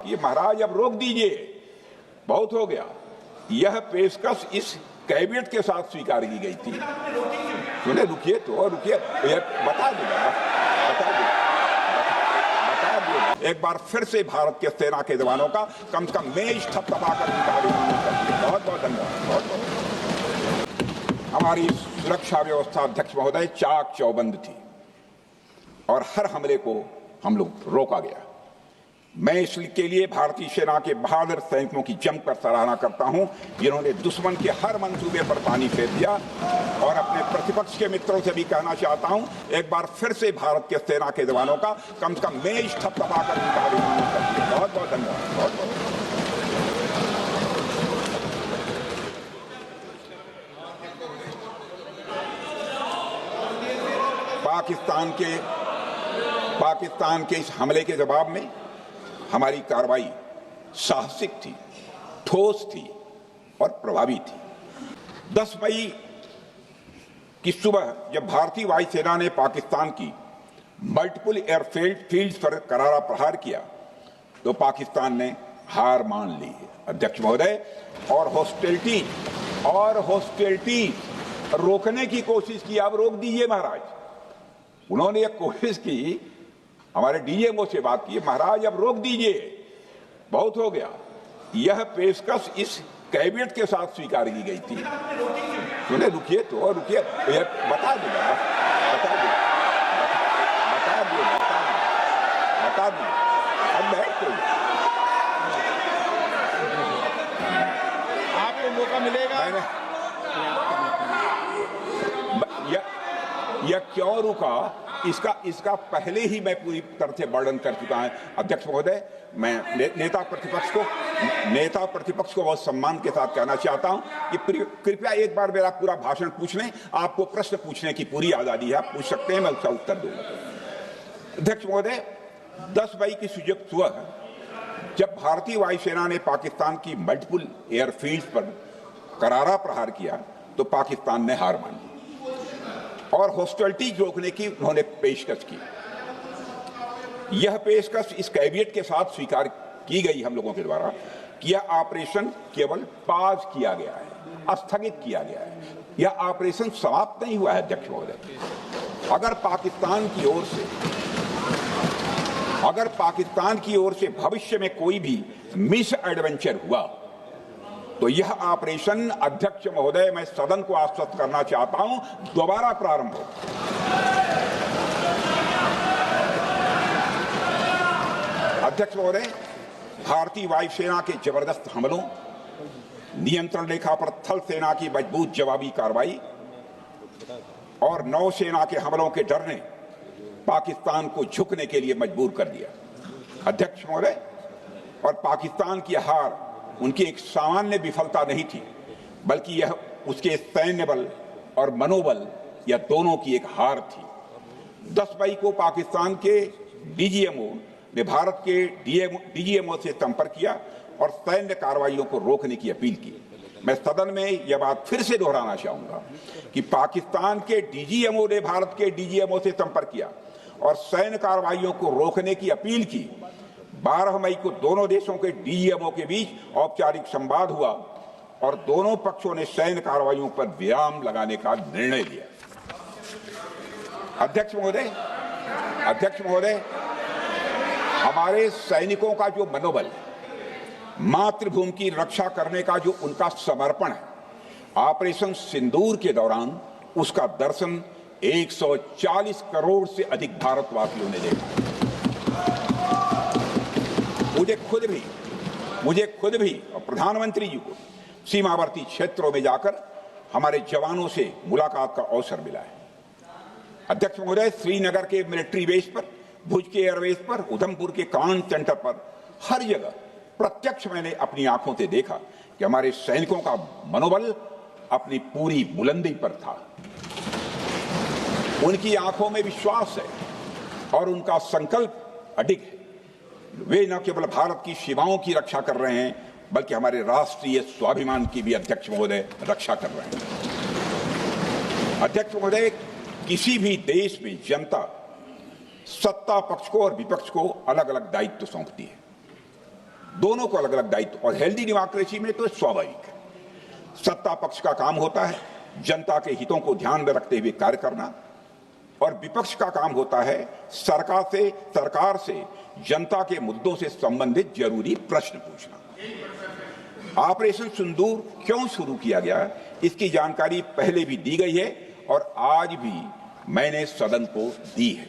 ये महाराज अब रोक दीजिए, बहुत हो गया। यह पेशकश इस कैबिनेट के साथ स्वीकार की गई थी। सुने, रुकिए तो रुकिए, बता दूंगा। एक बार फिर से भारत के सेना के जवानों का कम से कम मेज थपथपाकर बहुत बहुत धन्यवाद। बहुत बहुत हमारी सुरक्षा व्यवस्था अध्यक्ष महोदय चाक चौबंद थी और हर हमले को हम लोग रोका गया। मैं इसके लिए भारतीय सेना के बहादुर सैनिकों की जमकर सराहना करता हूं, जिन्होंने दुश्मन के हर मंसूबे पर पानी फेर दिया। और अपने प्रतिपक्ष के मित्रों से भी कहना चाहता हूं, एक बार फिर से भारत के सेना के जवानों का कम से कम मेज थपथपाकर बहुत बहुत धन्यवाद। बहुत बहुत पाकिस्तान के इस हमले के जवाब में हमारी कार्रवाई साहसिक थी, ठोस थी और प्रभावी थी। 10 मई की सुबह जब भारतीय वायुसेना ने पाकिस्तान की मल्टीपल एयरफील्ड पर करारा प्रहार किया तो पाकिस्तान ने हार मान ली है अध्यक्ष महोदय, और हॉस्टिलिटी रोकने की कोशिश की। अब रोक दीजिए महाराज। उन्होंने एक कोशिश की, हमारे डीएमओ से बात की, महाराज अब रोक दीजिए, बहुत हो गया। यह पेशकश इस कैबिनेट के साथ स्वीकार की गई थी। सुने, रुकिए तो रुकिए, बता दूंगा। अब बैठ तो आपको मौका मिलेगा। यह क्यों रुका, इसका पहले ही मैं पूरी तरह से वर्णन कर चुका है अध्यक्ष महोदय। मैं नेता प्रतिपक्ष को बहुत सम्मान के साथ कहना चाहता हूं कि कृपया एक बार मेरा पूरा भाषण पूछ लें। आपको प्रश्न पूछने की पूरी आजादी है, आप पूछ सकते हैं, मैं उसका उत्तर दूंगा। अध्यक्ष महोदय, 10 मई की सुबह जब भारतीय वायुसेना ने पाकिस्तान की मल्टीपल एयरफील्ड पर करारा प्रहार किया तो पाकिस्तान ने हार मानी और हॉस्टिलिटी रोकने की उन्होंने पेशकश की। यह पेशकश इस कैबिनेट के साथ स्वीकार की गई हम लोगों के द्वारा कि यह ऑपरेशन केवल पाज किया गया है, स्थगित किया गया है। यह ऑपरेशन समाप्त नहीं हुआ है अध्यक्ष महोदय। अगर पाकिस्तान की ओर से भविष्य में कोई भी मिस एडवेंचर हुआ तो यह ऑपरेशन अध्यक्ष महोदय, मैं सदन को आश्वस्त करना चाहता हूं, दोबारा प्रारंभ हो। अध्यक्ष महोदय, भारतीय वायुसेना के जबरदस्त हमलों, नियंत्रण रेखा पर थल सेना की मजबूत जवाबी कार्रवाई और नौसेना के हमलों के डर ने पाकिस्तान को झुकने के लिए मजबूर कर दिया अध्यक्ष महोदय। और पाकिस्तान की हार उनकी एक सामान्य विफलता नहीं थी, बल्कि यह उसके सैन्य बल और मनोबल या दोनों की एक हार थी। 10 मई को पाकिस्तान के डीजीएमओ ने भारत के डीजीएमओ से संपर्क किया और सैन्य कार्रवाइयों को रोकने की अपील की। मैं सदन में यह बात फिर से दोहराना चाहूंगा कि पाकिस्तान के डीजीएमओ ने भारत के डीजीएमओ से संपर्क किया और सैन्य कार्रवाइयों को रोकने की अपील की। 12 मई को दोनों देशों के डीजीएमओ के बीच औपचारिक संवाद हुआ और दोनों पक्षों ने सैन्य कार्रवाइयों पर विराम लगाने का निर्णय लिया। अध्यक्ष महोदय, हमारे सैनिकों का जो मनोबल, मातृभूमि की रक्षा करने का जो उनका समर्पण है, ऑपरेशन सिंदूर के दौरान उसका दर्शन 140 करोड़ से अधिक भारतवासियों ने देखा। मुझे खुद भी और प्रधानमंत्री जी को सीमावर्ती क्षेत्रों में जाकर हमारे जवानों से मुलाकात का अवसर मिला है। अध्यक्ष महोदय, श्रीनगर के मिलिट्री बेस पर, भुज के एयरबेस पर, उधमपुर के कमांड सेंटर पर, हर जगह प्रत्यक्ष मैंने अपनी आंखों से देखा कि हमारे सैनिकों का मनोबल अपनी पूरी बुलंदी पर था। उनकी आंखों में विश्वास है और उनका संकल्प अडिग है। वे न केवल भारत की सीमाओं की रक्षा कर रहे हैं, बल्कि हमारे राष्ट्रीय स्वाभिमान की भी अध्यक्ष महोदय रक्षा कर रहे हैं। अध्यक्ष महोदय, किसी भी देश में जनता सत्ता पक्ष को और विपक्ष को अलग अलग दायित्व सौंपती है। दोनों को अलग अलग दायित्व, और हेल्दी डेमोक्रेसी में तो स्वाभाविक है। सत्ता पक्ष का काम होता है जनता के हितों को ध्यान में रखते हुए कार्य करना, और विपक्ष का काम होता है सरकार से जनता के मुद्दों से संबंधित जरूरी प्रश्न पूछना। ऑपरेशन सिंदूर क्यों शुरू किया गया, इसकी जानकारी पहले भी दी गई है और आज भी मैंने सदन को दी है।